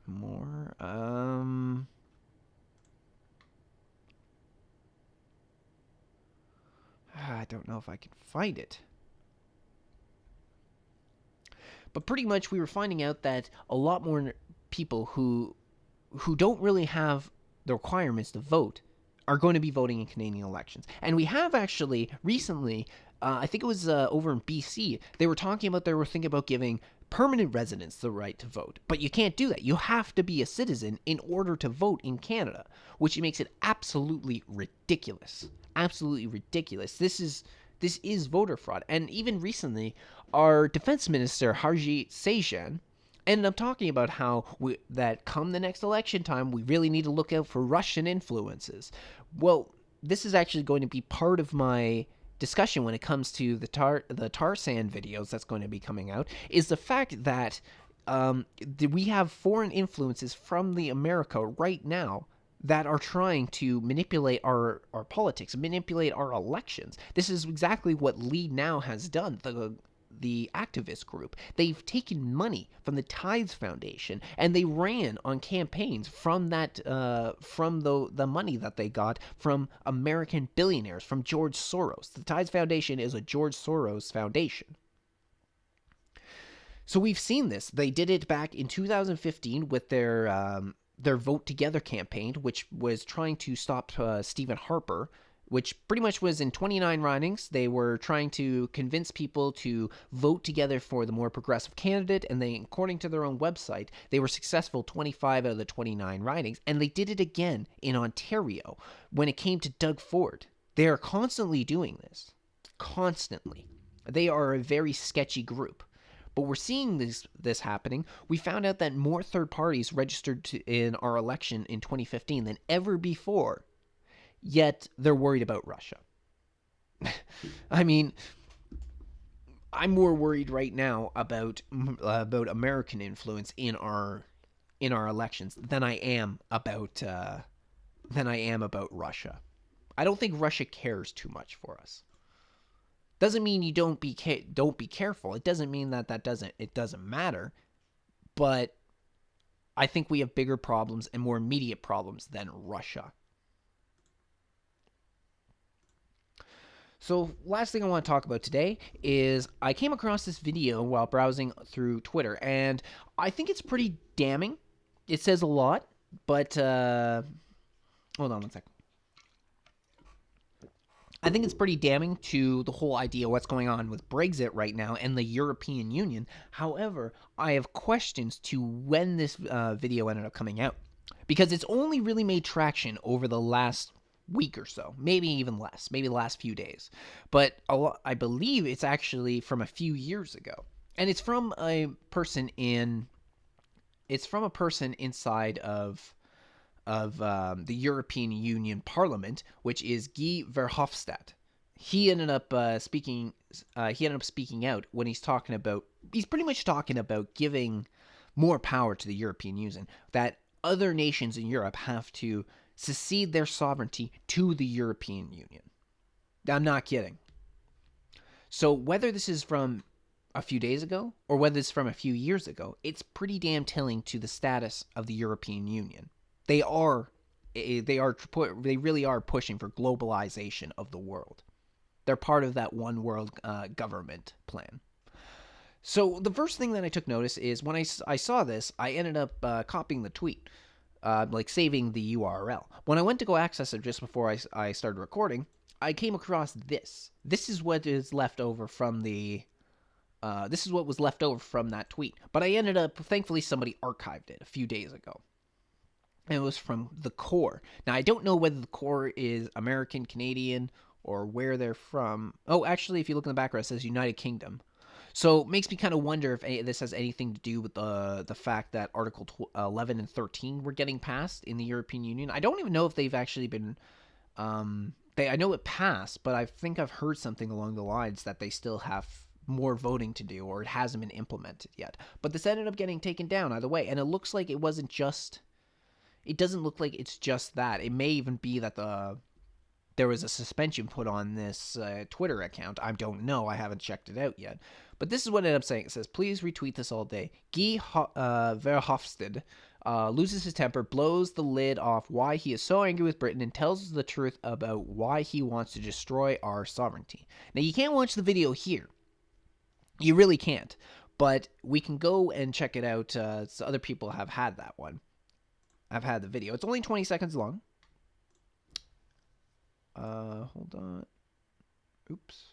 more. I don't know if I can find it. But pretty much we were finding out that a lot more people who don't really have the requirements to vote are going to be voting in Canadian elections. And we have actually recently, I think it was over in BC, they were thinking about giving permanent residents the right to vote. But you can't do that. You have to be a citizen in order to vote in Canada, which makes it absolutely ridiculous. Absolutely ridiculous. This is voter fraud. And even recently, our defense minister, Harjit Sajjan, And I'm talking about how that come the next election time, we really need to look out for Russian influences. Well, this is actually going to be part of my discussion when it comes to the tar sand videos that's going to be coming out, is the fact that we have foreign influences from the America right now that are trying to manipulate our politics, manipulate our elections. This is exactly what Lead Now has done, the activist group. They've taken money from the Tides Foundation and they ran on campaigns from that from the money that they got from American billionaires, from George Soros. The Tides Foundation is a George Soros foundation. So we've seen this. They did it back in 2015 with their Vote Together campaign, which was trying to stop Stephen Harper, which pretty much was in 29 ridings. They were trying to convince people to vote together for the more progressive candidate, and they, according to their own website, they were successful 25 out of the 29 ridings, and they did it again in Ontario when it came to Doug Ford. They are constantly doing this. Constantly. They are a very sketchy group. But we're seeing this happening. We found out that more third parties registered in our election in 2015 than ever before. Yet they're worried about Russia. I mean, I'm more worried right now about American influence in our elections than I am about Russia. I don't think Russia cares too much for us. Doesn't mean you don't be careful. It doesn't mean that it doesn't matter. But I think we have bigger problems and more immediate problems than Russia. So last thing I want to talk about today is I came across this video while browsing through Twitter, and I think it's pretty damning. It says a lot, but hold on one second. I think it's pretty damning to the whole idea of what's going on with Brexit right now and the European Union. However, I have questions to when this video ended up coming out, because it's only really made traction over the last week or so, maybe even less, maybe the last few days. But I believe it's actually from a few years ago, and it's from a person inside of the European Union Parliament, which is Guy Verhofstadt. He ended up speaking out when he's pretty much talking about giving more power to the European Union, that other nations in Europe have to secede their sovereignty to the European Union. I'm not kidding. So whether this is from a few days ago or whether it's from a few years ago, it's pretty damn telling to the status of the European Union. They really are pushing for globalization of the world. They're part of that one world government plan. So the first thing that I took notice is when I saw this, I ended up copying the tweet, saving the URL. When I went to go access it just before I started recording, I came across this. This is what is left over from this is what was left over from that tweet. But I ended up, thankfully, somebody archived it a few days ago. It was from the Core. Now, I don't know whether the Core is American, Canadian, or where they're from. Oh, actually, if you look in the background, it says United Kingdom. So it makes me kind of wonder if this has anything to do with the fact that Article 11 and 13 were getting passed in the European Union. I don't even know if they've actually been... I know it passed, but I think I've heard something along the lines that they still have more voting to do, or it hasn't been implemented yet. But this ended up getting taken down either way, and it looks like it wasn't just... It doesn't look like it's just that. It may even be that there was a suspension put on this Twitter account. I don't know. I haven't checked it out yet. But this is what it ended up saying. It says, please retweet this all day. Guy Verhofstadt loses his temper, blows the lid off why he is so angry with Britain, and tells us the truth about why he wants to destroy our sovereignty. Now, you can't watch the video here. You really can't. But we can go and check it out. So other people have had that one. I've had the video. It's only 20 seconds long. Hold on. Oops.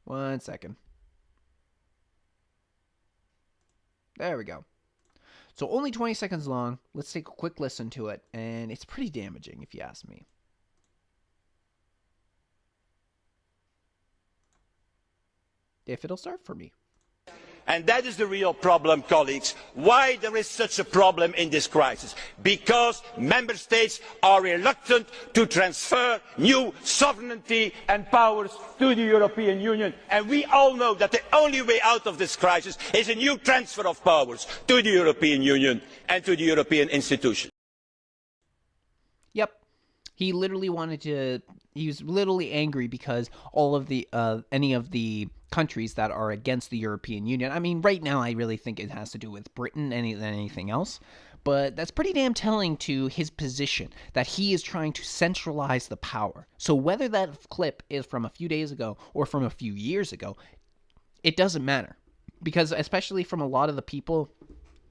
1 second. There we go. So only 20 seconds long. Let's take a quick listen to it. And it's pretty damaging, if you ask me. If it'll start for me. And that is the real problem, colleagues. Why there is such a problem in this crisis? Because member states are reluctant to transfer new sovereignty and powers to the European Union. And we all know that the only way out of this crisis is a new transfer of powers to the European Union and to the European institutions. Yep. He literally wanted to. He was literally angry because all of the any of the countries that are against the European Union. I mean, right now I really think it has to do with Britain than anything else. But that's pretty damn telling to his position that he is trying to centralize the power. So whether that clip is from a few days ago or from a few years ago, it doesn't matter. Because especially from a lot of the people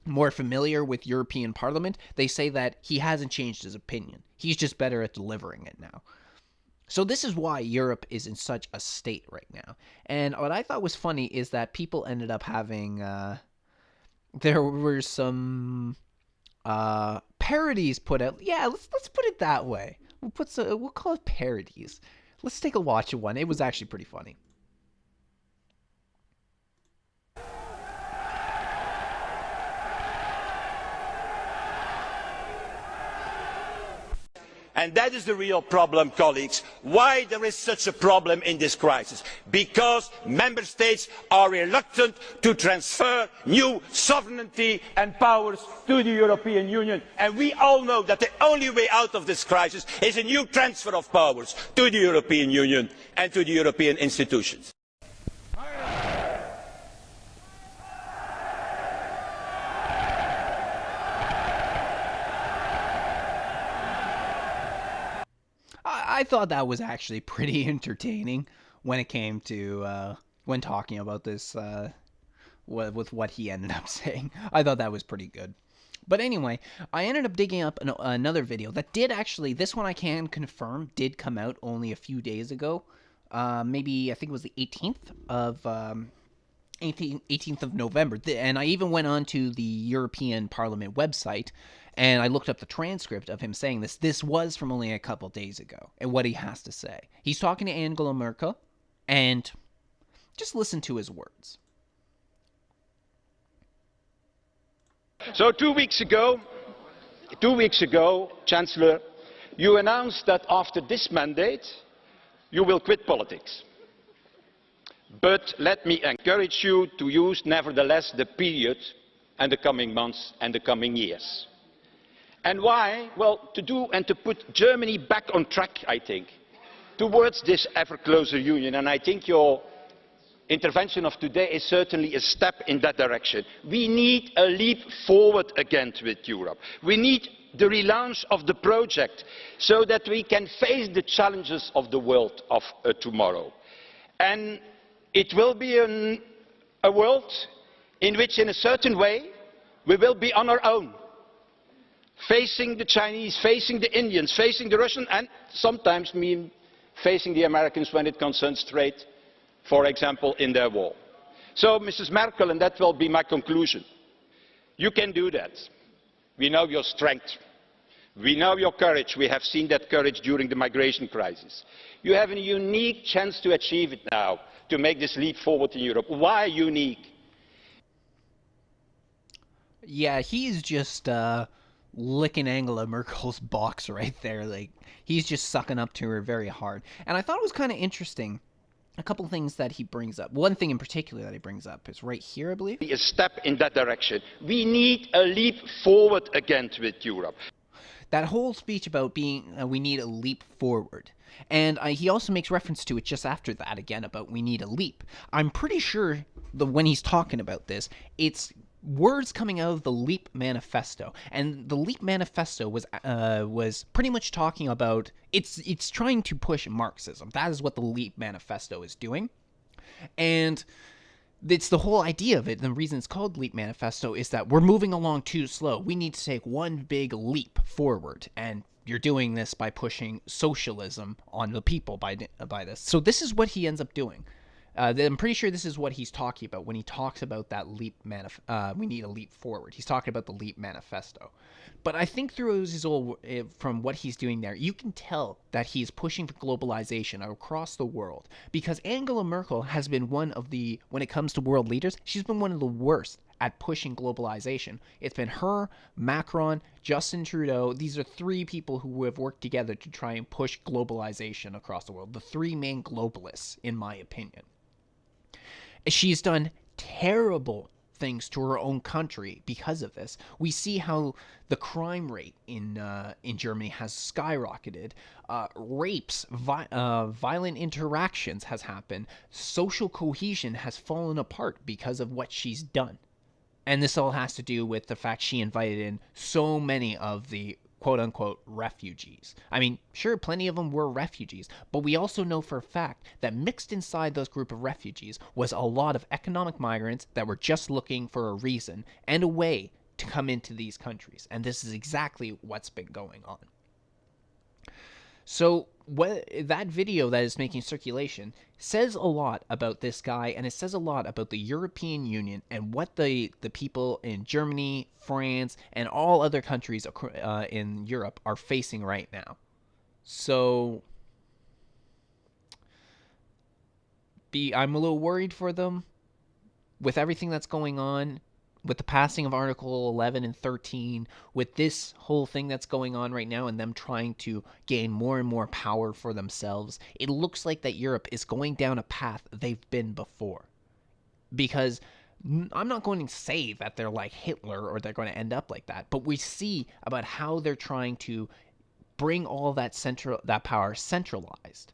more familiar with European Parliament, they say that he hasn't changed his opinion. He's just better at delivering it now. So this is why Europe is in such a state right now. And what I thought was funny is that people ended up having, there were some parodies put out. Yeah, let's put it that way. We'll call it parodies. Let's take a watch of one. It was actually pretty funny. And that is the real problem, colleagues. Why there is such a problem in this crisis? Because member states are reluctant to transfer new sovereignty and powers to the European Union. And we all know that the only way out of this crisis is a new transfer of powers to the European Union and to the European institutions. I thought that was actually pretty entertaining when it came to when talking about this with what he ended up saying. I thought that was pretty good. But anyway, I ended up digging up another video that did actually, this one I can confirm, did come out only a few days ago. Maybe, I think it was the 18th of November. And I even went on to the European Parliament website and I looked up the transcript of him saying this. This was from only a couple days ago and what he has to say. He's talking to Angela Merkel, and just listen to his words. So 2 weeks ago, Chancellor, you announced that after this mandate, you will quit politics. But let me encourage you to use, nevertheless, the period and the coming months and the coming years. And why? Well, to do and to put Germany back on track, I think, towards this ever closer union. And I think your intervention of today is certainly a step in that direction. We need a leap forward again with Europe. We need the relaunch of the project so that we can face the challenges of the world of tomorrow. And it will be a world in which, in a certain way, we will be on our own, facing the Chinese, facing the Indians, facing the Russians, and sometimes facing the Americans when it concerns trade, for example, in their war. So, Mrs. Merkel, and that will be my conclusion, you can do that. We know your strength. We know your courage. We have seen that courage during the migration crisis. You have a unique chance to achieve it now, to make this leap forward in Europe. Why unique? Yeah, he's just licking Angela Merkel's box right there. Like, he's just sucking up to her very hard. And I thought it was kind of interesting, a couple of things that he brings up. One thing in particular that he brings up is right here, I believe. A step in that direction. We need a leap forward again with Europe. That whole speech about being, we need a leap forward. And he also makes reference to it just after that again about we need a leap. I'm pretty sure when he's talking about this, it's words coming out of the Leap Manifesto. And the Leap Manifesto was pretty much talking about, it's trying to push Marxism. That is what the Leap Manifesto is doing. And it's the whole idea of it. The reason it's called Leap Manifesto is that we're moving along too slow. We need to take one big leap forward. And you're doing this by pushing socialism on the people by this. So this is what he ends up doing. I'm pretty sure this is what he's talking about when he talks about that we need a leap forward. He's talking about the leap manifesto. But I think through from what he's doing there, you can tell that he's pushing for globalization across the world, because Angela Merkel has been when it comes to world leaders, she's been one of the worst at pushing globalization. It's been her, Macron, Justin Trudeau. These are three people who have worked together to try and push globalization across the world. The three main globalists, in my opinion. She's done terrible things to her own country because of this. We see how the crime rate in Germany has skyrocketed. Rapes, violent interactions has happened. Social cohesion has fallen apart because of what she's done. And this all has to do with the fact she invited in so many of the quote-unquote refugees. I mean, sure, plenty of them were refugees, but we also know for a fact that mixed inside those group of refugees was a lot of economic migrants that were just looking for a reason and a way to come into these countries. And this is exactly what's been going on. So that video that is making circulation says a lot about this guy, and it says a lot about the European Union and what the people in Germany, France, and all other countries in Europe are facing right now. So I'm a little worried for them with everything that's going on, with the passing of Article 11 and 13, with this whole thing that's going on right now and them trying to gain more and more power for themselves. It looks like that Europe is going down a path they've been before. Because I'm not going to say that they're like Hitler or they're going to end up like that, but we see about how they're trying to bring all that power centralized.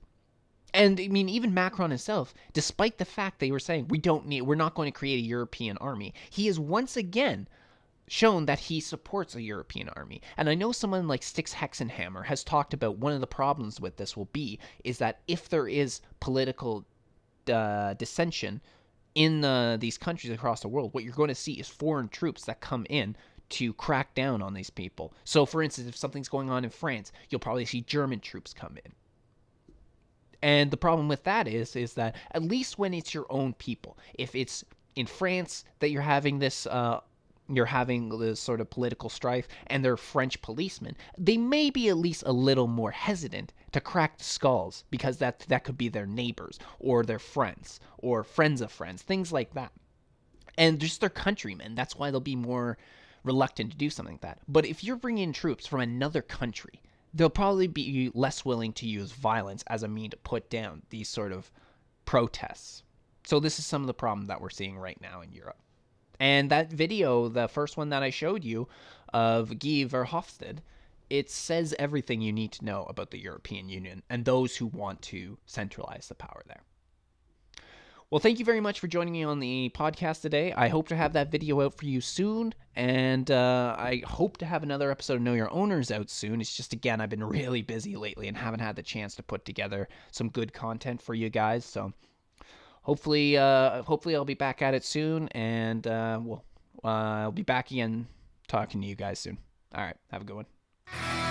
And I mean, even Macron himself, despite the fact they were saying we're not going to create a European army, he has once again shown that he supports a European army. And I know someone like Styx Hexenhammer has talked about one of the problems with this is that if there is political dissension in these countries across the world, what you're going to see is foreign troops that come in to crack down on these people. So, for instance, if something's going on in France, you'll probably see German troops come in. And the problem with that is that at least when it's your own people, if it's in France that you're having this sort of political strife and they're French policemen, they may be at least a little more hesitant to crack the skulls because that could be their neighbors or their friends or friends of friends, things like that. And just their countrymen. That's why they'll be more reluctant to do something like that. But if you're bringing in troops from another country, they'll probably be less willing to use violence as a means to put down these sort of protests. So this is some of the problem that we're seeing right now in Europe. And that video, the first one that I showed you of Guy Verhofstadt, it says everything you need to know about the European Union and those who want to centralize the power there. Well, thank you very much for joining me on the podcast today. I hope to have that video out for you soon, and I hope to have another episode of Know Your Owners out soon. It's just, again, I've been really busy lately and haven't had the chance to put together some good content for you guys, so hopefully I'll be back at it soon, and I'll be back again talking to you guys soon. All right, have a good one.